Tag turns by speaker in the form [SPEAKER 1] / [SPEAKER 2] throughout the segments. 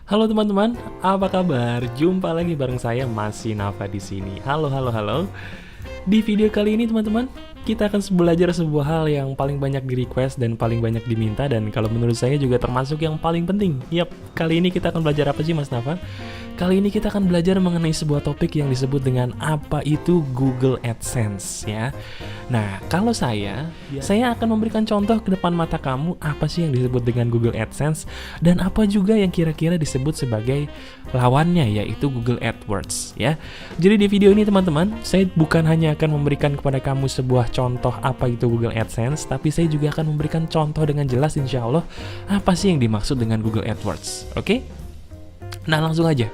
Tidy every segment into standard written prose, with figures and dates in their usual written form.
[SPEAKER 1] Halo teman-teman, apa kabar? Jumpa lagi bareng saya Masih Nafa di sini. Halo, halo, halo. Di video kali ini teman-teman, kita akan belajar sebuah hal yang paling banyak di request dan paling banyak diminta, dan kalau menurut saya juga termasuk yang paling penting. Yap, kali ini kita akan belajar apa sih Mas Nafa? Kali ini kita akan belajar mengenai sebuah topik yang disebut dengan apa itu Google AdSense ya. Nah, kalau saya akan memberikan contoh ke depan mata kamu apa sih yang disebut dengan Google AdSense dan apa juga yang kira-kira disebut sebagai lawannya, yaitu Google AdWords ya. Jadi di video ini teman-teman, saya bukan hanya akan memberikan kepada kamu sebuah contoh apa itu Google AdSense, tapi saya juga akan memberikan contoh dengan jelas insya Allah apa sih yang dimaksud dengan Google AdWords. Oke? Nah, langsung aja.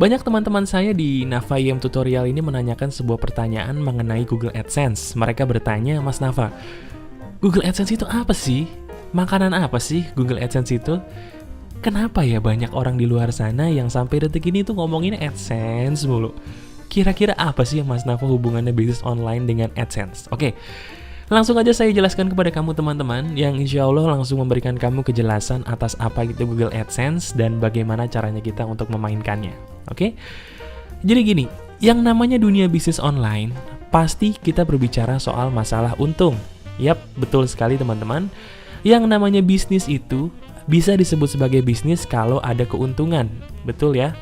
[SPEAKER 1] Banyak teman-teman saya di Nafa IM Tutorial ini menanyakan sebuah pertanyaan mengenai Google AdSense. Mereka bertanya, Mas Nafa, Google AdSense itu apa sih? Makanan apa sih Google AdSense itu? Kenapa ya banyak orang di luar sana yang sampai detik ini tuh ngomongin AdSense mulu? Kira-kira apa sih Mas Nafa hubungannya bisnis online dengan AdSense? Oke, langsung aja saya jelaskan kepada kamu teman-teman, yang insya Allah langsung memberikan kamu kejelasan atas apa itu Google AdSense dan bagaimana caranya kita untuk memainkannya. Oke? Jadi gini, yang namanya dunia bisnis online, pasti kita berbicara soal masalah untung. Yap, betul sekali teman-teman. Yang namanya bisnis itu bisa disebut sebagai bisnis kalau ada keuntungan. Betul ya?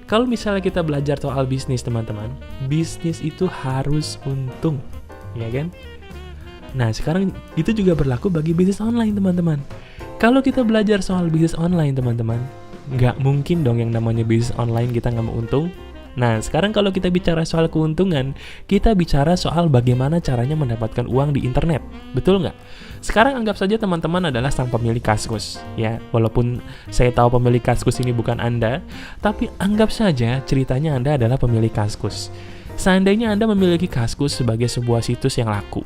[SPEAKER 1] Kalau misalnya kita belajar soal bisnis teman-teman, bisnis itu harus untung. Ya kan? Nah, sekarang itu juga berlaku bagi bisnis online, teman-teman. Kalau kita belajar soal bisnis online, teman-teman, nggak mungkin dong yang namanya bisnis online kita nggak mau untung. Nah, sekarang kalau kita bicara soal keuntungan, kita bicara soal bagaimana caranya mendapatkan uang di internet. Betul nggak? Sekarang anggap saja teman-teman adalah sang pemilik Kaskus, ya. Walaupun saya tahu pemilik Kaskus ini bukan Anda, tapi anggap saja ceritanya Anda adalah pemilik Kaskus. Seandainya Anda memiliki Kaskus sebagai sebuah situs yang laku,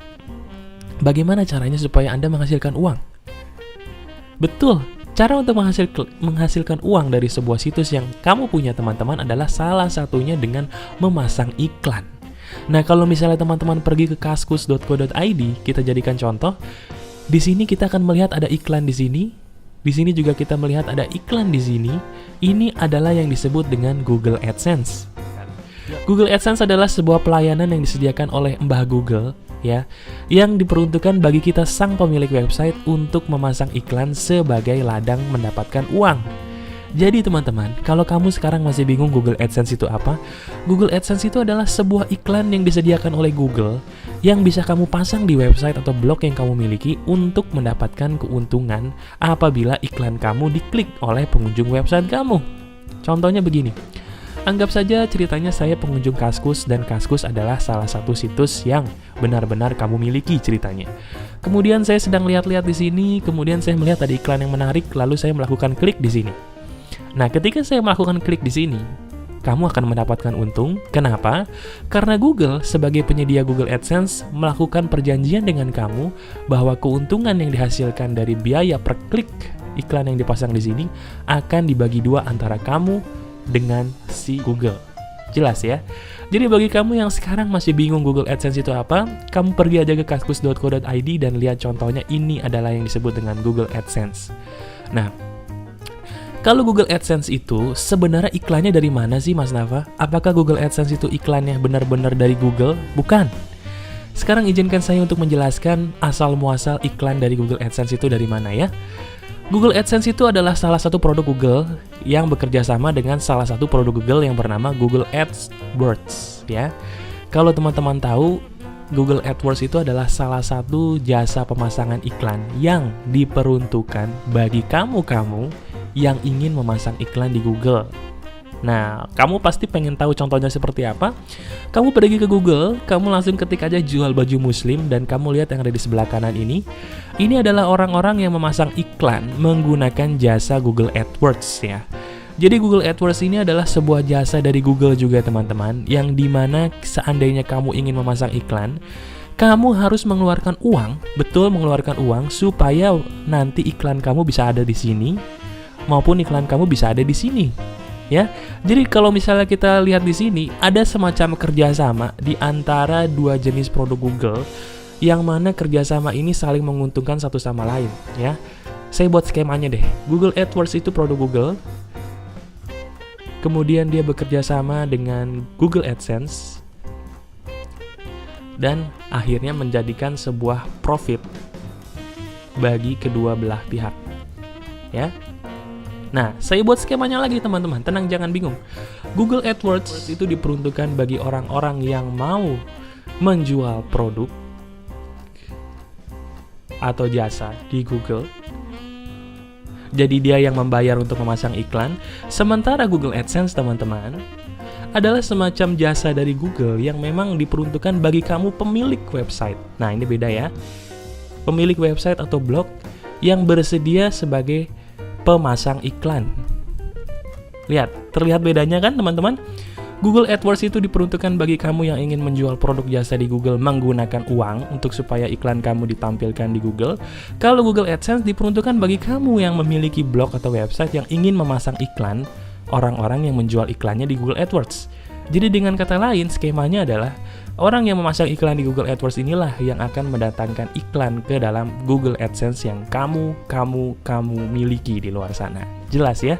[SPEAKER 1] bagaimana caranya supaya Anda menghasilkan uang? Betul, cara untuk menghasilkan uang dari sebuah situs yang kamu punya teman-teman adalah salah satunya dengan memasang iklan. Nah, kalau misalnya teman-teman pergi ke kaskus.co.id, kita jadikan contoh. Di sini kita akan melihat ada iklan di sini. Di sini juga kita melihat ada iklan di sini. Ini adalah yang disebut dengan Google AdSense. Google AdSense adalah sebuah pelayanan yang disediakan oleh Mbah Google ya, yang diperuntukkan bagi kita sang pemilik website untuk memasang iklan sebagai ladang mendapatkan uang. Jadi teman-teman, kalau kamu sekarang masih bingung Google AdSense itu apa, Google AdSense itu adalah sebuah iklan yang disediakan oleh Google yang bisa kamu pasang di website atau blog yang kamu miliki untuk mendapatkan keuntungan apabila iklan kamu diklik oleh pengunjung website kamu. Contohnya begini. Anggap saja ceritanya saya pengunjung Kaskus dan Kaskus adalah salah satu situs yang benar-benar kamu miliki ceritanya. Kemudian saya sedang lihat-lihat di sini, kemudian saya melihat ada iklan yang menarik, lalu saya melakukan klik di sini. Nah, ketika saya melakukan klik di sini, kamu akan mendapatkan untung. Kenapa? Karena Google sebagai penyedia Google AdSense melakukan perjanjian dengan kamu bahwa keuntungan yang dihasilkan dari biaya per klik iklan yang dipasang di sini akan dibagi dua antara kamu dengan si Google. Jelas ya? Jadi bagi kamu yang sekarang masih bingung Google AdSense itu apa, kamu pergi aja ke kaskus.co.id dan lihat contohnya. Ini adalah yang disebut dengan Google AdSense. Nah, kalau Google AdSense itu sebenarnya iklannya dari mana sih Mas Nafa? Apakah Google AdSense itu iklannya benar-benar dari Google? Bukan. Sekarang izinkan saya untuk menjelaskan asal-muasal iklan dari Google AdSense itu dari mana ya. Google AdSense itu adalah salah satu produk Google yang bekerja sama dengan salah satu produk Google yang bernama Google AdWords ya. Kalau teman-teman tahu, Google AdWords itu adalah salah satu jasa pemasangan iklan yang diperuntukkan bagi kamu-kamu yang ingin memasang iklan di Google. Nah, kamu pasti pengen tahu contohnya seperti apa? Kamu pergi ke Google, kamu langsung ketik aja jual baju muslim, dan kamu lihat yang ada di sebelah kanan ini. Ini adalah orang-orang yang memasang iklan menggunakan jasa Google AdWords ya. Jadi Google AdWords ini adalah sebuah jasa dari Google juga teman-teman, yang dimana seandainya kamu ingin memasang iklan, kamu harus mengeluarkan uang, betul mengeluarkan uang, supaya nanti iklan kamu bisa ada di sini, maupun iklan kamu bisa ada di sini. Ya, jadi kalau misalnya kita lihat di sini ada semacam kerjasama di antara dua jenis produk Google, yang mana kerjasama ini saling menguntungkan satu sama lain. Ya, saya buat skemanya deh. Google AdWords itu produk Google, kemudian dia bekerja sama dengan Google AdSense, dan akhirnya menjadikan sebuah profit bagi kedua belah pihak. Ya. Nah, saya buat skemanya lagi teman-teman, tenang jangan bingung. Google AdWords itu diperuntukkan bagi orang-orang yang mau menjual produk atau jasa di Google. Jadi dia yang membayar untuk memasang iklan. Sementara Google AdSense teman-teman adalah semacam jasa dari Google yang memang diperuntukkan bagi kamu pemilik website. Nah, ini beda ya. Pemilik website atau blog yang bersedia sebagai pemasang iklan. Lihat, terlihat bedanya kan teman-teman? Google AdWords itu diperuntukkan bagi kamu yang ingin menjual produk jasa di Google menggunakan uang untuk supaya iklan kamu ditampilkan di Google. Kalau Google AdSense diperuntukkan bagi kamu yang memiliki blog atau website yang ingin memasang iklan orang-orang yang menjual iklannya di Google AdWords. Jadi dengan kata lain, skemanya adalah orang yang memasang iklan di Google AdWords inilah yang akan mendatangkan iklan ke dalam Google AdSense yang kamu miliki di luar sana. Jelas ya?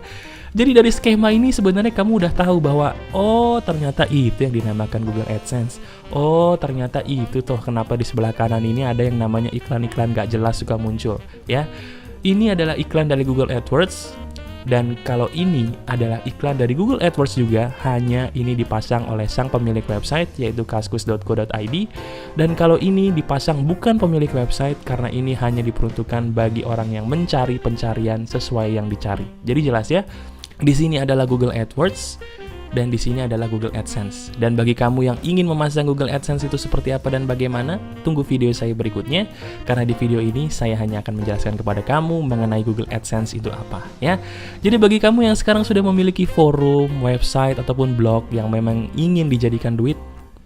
[SPEAKER 1] Jadi dari skema ini sebenarnya kamu udah tahu bahwa oh ternyata itu yang dinamakan Google AdSense. Oh ternyata itu toh kenapa di sebelah kanan ini ada yang namanya iklan-iklan gak jelas suka muncul. Ya, ini adalah iklan dari Google AdWords. Dan kalau ini adalah iklan dari Google AdWords juga, hanya ini dipasang oleh sang pemilik website yaitu kaskus.co.id. Dan kalau ini dipasang bukan pemilik website karena ini hanya diperuntukkan bagi orang yang mencari pencarian sesuai yang dicari. Jadi jelas ya, di sini adalah Google AdWords dan di sini adalah Google AdSense. Dan bagi kamu yang ingin memasang Google AdSense itu seperti apa dan bagaimana, tunggu video saya berikutnya, karena di video ini saya hanya akan menjelaskan kepada kamu mengenai Google AdSense itu apa ya. Jadi bagi kamu yang sekarang sudah memiliki forum, website ataupun blog yang memang ingin dijadikan duit,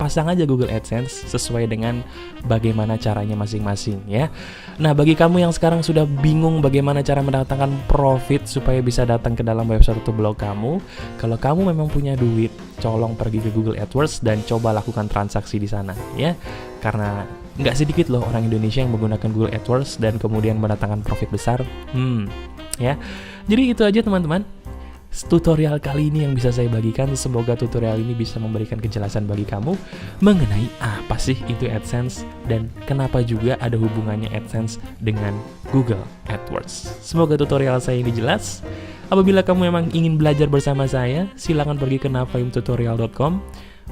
[SPEAKER 1] pasang aja Google AdSense sesuai dengan bagaimana caranya masing-masing ya. Nah, bagi kamu yang sekarang sudah bingung bagaimana cara mendatangkan profit supaya bisa datang ke dalam website atau blog kamu, kalau kamu memang punya duit, colong pergi ke Google AdWords dan coba lakukan transaksi di sana ya. Karena nggak sedikit loh orang Indonesia yang menggunakan Google AdWords dan kemudian mendatangkan profit besar. Ya. Jadi itu aja teman-teman. Tutorial kali ini yang bisa saya bagikan. Semoga tutorial ini bisa memberikan kejelasan bagi kamu mengenai apa sih itu AdSense dan kenapa juga ada hubungannya AdSense dengan Google AdWords. Semoga tutorial saya ini jelas. Apabila kamu memang ingin belajar bersama saya, silakan pergi ke navaimtutorial.com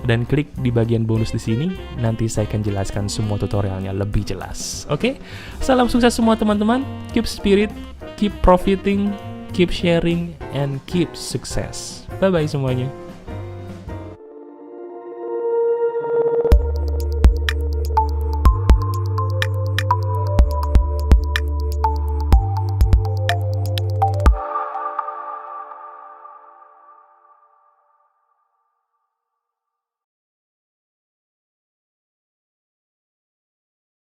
[SPEAKER 1] dan klik di bagian bonus di sini. Nanti saya akan jelaskan semua tutorialnya lebih jelas. Oke? Salam sukses semua teman-teman. Keep spirit, keep profiting, keep sharing, and keep success. Bye-bye semuanya.